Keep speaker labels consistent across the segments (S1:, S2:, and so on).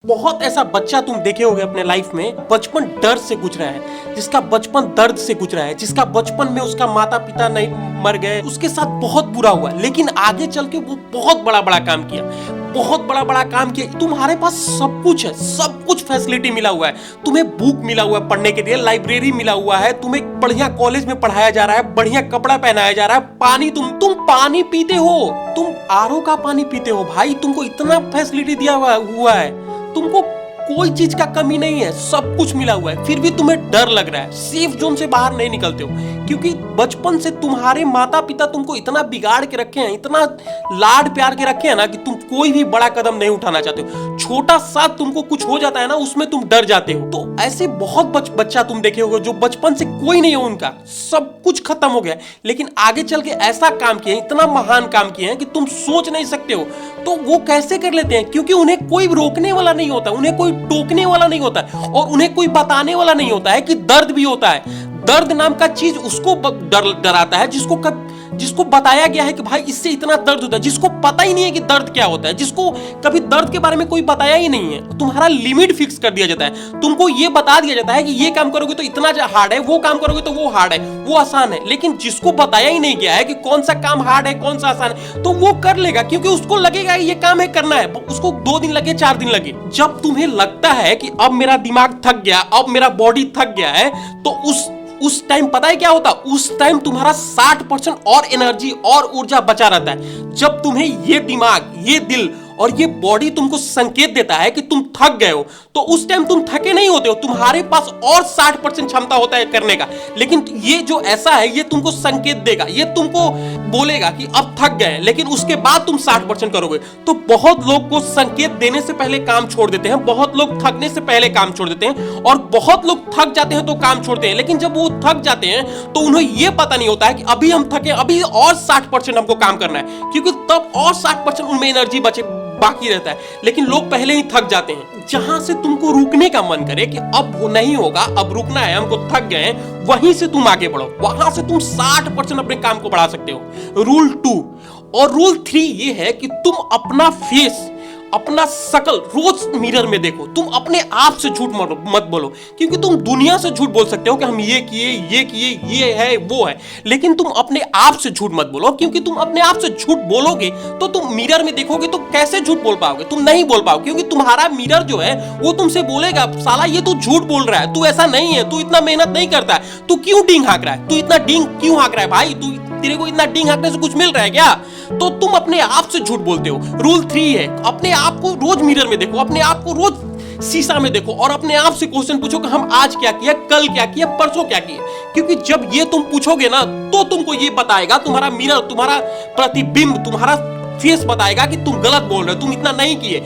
S1: बहुत ऐसा बच्चा तुम देखे होगे अपने लाइफ में, बचपन डर से गुजरा है, जिसका बचपन दर्द से गुजरा है, जिसका बचपन में उसका माता पिता नहीं मर गए, उसके साथ बहुत बुरा हुआ, लेकिन आगे चल के वो बहुत बड़ा बड़ा काम किया, बहुत बड़ा बड़ा काम किया। तुम्हारे पास सब कुछ है, सब कुछ फैसिलिटी मिला हुआ है, तुम्हें बुक मिला हुआ है पढ़ने के लिए, लाइब्रेरी मिला हुआ है, तुम्हें बढ़िया कॉलेज में पढ़ाया जा रहा है, बढ़िया कपड़ा पहनाया जा रहा है, पानी तुम पानी पीते हो, तुम आरओ का पानी पीते हो भाई, तुमको इतना फैसिलिटी दिया हुआ है, तुमको कोई चीज का कमी नहीं है, सब कुछ मिला हुआ है, फिर भी तुम्हें डर लग रहा है, सेफ जोन से बाहर नहीं निकलते हो, क्योंकि बचपन से तुम्हारे माता पिता तुमको इतना बिगाड़ के रखे हैं, इतना लाड प्यार के रखे हैं ना कि तुम कोई भी बड़ा कदम नहीं उठाना चाहते हो। छोटा सा तुमको कुछ हो जाता है ना, उसमें तुम डर जाते हो। तो ऐसे बहुत बच्चा तुम देखे होगे जो बचपन से कोई नहीं है, उनका सब कुछ खत्म हो गया, लेकिन आगे चल के ऐसा काम किए, इतना महान काम किए हैं कि तुम सोच नहीं सकते हो। तो वो कैसे कर लेते हैं? क्योंकि उन्हें कोई रोकने वाला नहीं होता, उन्हें कोई टोकने वाला नहीं होता, और उन्हें कोई बताने वाला नहीं होता है कि दर्द भी होता है। दर्द नाम का चीज उसको डराता है जिसको बताया गया है कि भाई इससे इतना दर्द होता है, जिसको पता ही नहीं है कि दर्द क्या होता है, जिसको कभी दर्द के बारे में कोई बताया ही नहीं है। तुम्हारा लिमिट फिक्स कर दिया जाता है, तुमको ये बता दिया जाता है कि ये काम करोगे तो इतना हार्ड है, वो काम करोगे तो वो हार्ड है, वो आसान है, लेकिन जिसको बताया ही नहीं गया है कि कौन सा काम हार्ड है, कौन सा आसान है, तो वो कर लेगा, क्योंकि उसको लगेगा ये काम है करना है, उसको 2 दिन लगे 4 दिन लगे। जब तुम्हें लगता है कि अब मेरा दिमाग थक गया, अब मेरा बॉडी थक गया है, तो उस टाइम पता है क्या होता? उस टाइम तुम्हारा 60% और एनर्जी और ऊर्जा बचा रहता है। जब तुम्हें ये दिमाग, ये दिल और ये बॉडी तुमको संकेत देता है कि तुम थक गए हो, तो उस टाइम तुम थके नहीं होते हो, तुम्हारे पास और 60% क्षमता होता है करने का। लेकिन ये जो ऐसा है, ये तुमको संकेत देगा, ये तुमको बोलेगा कि अब थक गए, लेकिन उसके बाद तुम 60% करोगे। तो बहुत लोग को संकेत देने से पहले काम छोड़ देते हैं, बहुत लोग थकने से पहले काम छोड़ देते हैं, और बहुत लोग थक जाते हैं तो काम छोड़ते हैं। लेकिन जब वो थक जाते हैं तो उन्हें ये पता नहीं होता है कि अभी हम थके, अभी और 60% हमको काम करना है, क्योंकि तब और 60% उनमें एनर्जी बाकी रहता है। लेकिन लोग पहले ही थक जाते हैं। जहां से तुमको रुकने का मन करे कि अब वो नहीं होगा, अब रुकना है, हमको थक गए हैं, वहीं से तुम आगे बढ़ो, वहां से तुम 60% अपने काम को बढ़ा सकते हो। रूल 2 और रूल 3 ये है कि तुम अपना फेस, अपना शकल रोज मिरर में देखो। तुम अपने आप से झूठ मत बोलो, क्योंकि तुम दुनिया से झूठ बोल सकते हो कि हम ये किए, ये है, वो है, लेकिन तुम अपने आप से झूठ मत बोलो, क्योंकि तुम अपने आप से झूठ बोलोगे तो तुम मिरर में देखोगे तो कैसे झूठ बोल पाओगे? तुम नहीं बोल पाओगे, क्योंकि तुम्हारा मिरर जो है वो तुमसे बोलेगा, साला ये तू झूठ बोल रहा है, तू ऐसा नहीं है, तू इतना मेहनत नहीं करता है, तू क्यों डींग हाँक रहा है, तू इतना डींग क्यों हाँक रहा है भाई, तेरे को इतना डींग हाँकने से कुछ मिल रहा है क्या? तो तुम अपने आप से झूठ बोलते हो। रूल 3 है, अपने आप को रोज मिरर में देखो, अपने आप को रोज शीशा में देखो, और अपने आप से क्वेश्चन पूछो कि हम आज क्या किया, कल क्या किया, परसों क्या किया। क्योंकि जब ये तुम पूछोगे ना, तो तुमको ये बताएगा, तुम्हारा मिरर, तुम्हारा प्रतिबिंब, तुम्हारा फेस बताएगा कि तुम गलत बोल रहे हो, तुम इतना नहीं किए।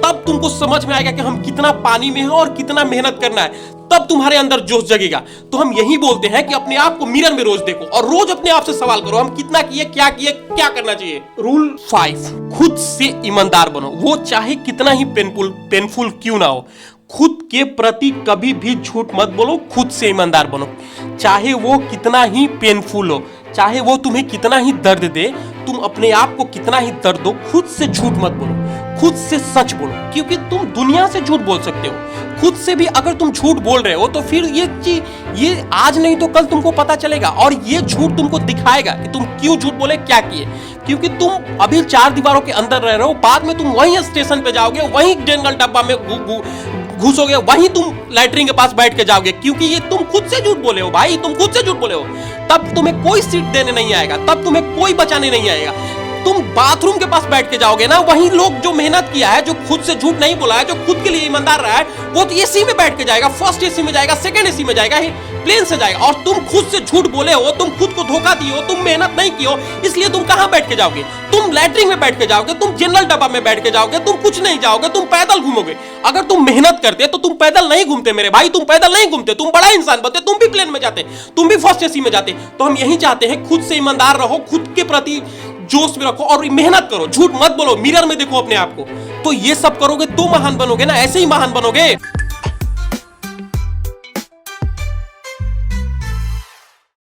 S1: तब तुमको समझ में आएगा कि हम कितना पानी में हैं और कितना मेहनत करना है, तब तुम्हारे अंदर जोश जगेगा। तो हम यही बोलते हैं कि अपने आप को मिरर में रोज देखो, और रोज अपने आप से सवाल करो, हम कितना किए, क्या करना चाहिए। रूल 5, खुद से ईमानदार बनो, वो चाहे कितना ही पेनफुल क्यों ना हो। खुद के प्रति कभी भी झूठ मत बोलो, खुद से ईमानदार बनो, चाहे वो कितना ही पेनफुल हो, चाहे वो तुम्हें कितना ही दर्द दे, तुम अपने आप को कितना ही दर्द दो, खुद से झूठ मत बोलो, खुद से सच बोलो, क्योंकि तुम दुनिया से झूठ बोल सकते हो, खुद से भी अगर तुम झूठ बोल रहे हो तो फिर ये आज नहीं तो कल तुमको पता चलेगा, और ये झूठ तुमको दिखाएगा कि तुम क्यों झूठ बोले, क्या किए। क्योंकि तुम अभी 4 दीवारों के अंदर रह रहे हो, बाद में तुम वहीं स्टेशन पे जाओगे, वहीं जनरल डब्बा में घुसोगे, वहीं तुम लैट्रिन के पास बैठ के जाओगे, क्योंकि ये तुम खुद से झूठ बोले हो भाई, तुम खुद से झूठ बोले हो। तब तुम्हें कोई सीट देने नहीं आएगा, तब तुम्हें कोई बचाने नहीं आएगा। तुम बाथरूम के पास बैठ के जाओगे ना, वहीं लोग जो मेहनत किया है, जो खुद से झूठ नहीं बोला है, जो खुद के लिए ईमानदार रहा है, वो तो एसी में बैठ के जाएगा, फर्स्ट एसी में जाएगा, सेकंड एसी में जाएगा, प्लेन से जाएगा। और तुम खुद से झूठ बोले हो, तुम खुद को धोखा दिए हो, तुम मेहनत नहीं की हो, इसलिए तुम कहां बैठ के जाओगे? तुम लैट्रिन में बैठ के जाओगे, तुम जनरल डब्बा में बैठ के जाओगे, तुम कुछ नहीं जाओगे, तुम पैदल घूमोगे। अगर तुम मेहनत करते तो तुम पैदल नहीं घूमते मेरे भाई, तुम पैदल नहीं घूमते, तुम बड़ा इंसान बनते, तुम भी प्लेन में जाते, तुम भी फर्स्ट एसी में जाते। तो हम यही चाहते हैं, खुद से ईमानदार रहो, खुद के प्रति जोश में रखो, और मेहनत करो, झूठ मत बोलो, मिरर में देखो अपने आप को। तो ये सब करोगे तो महान बनोगे ना, ऐसे ही महान बनोगे।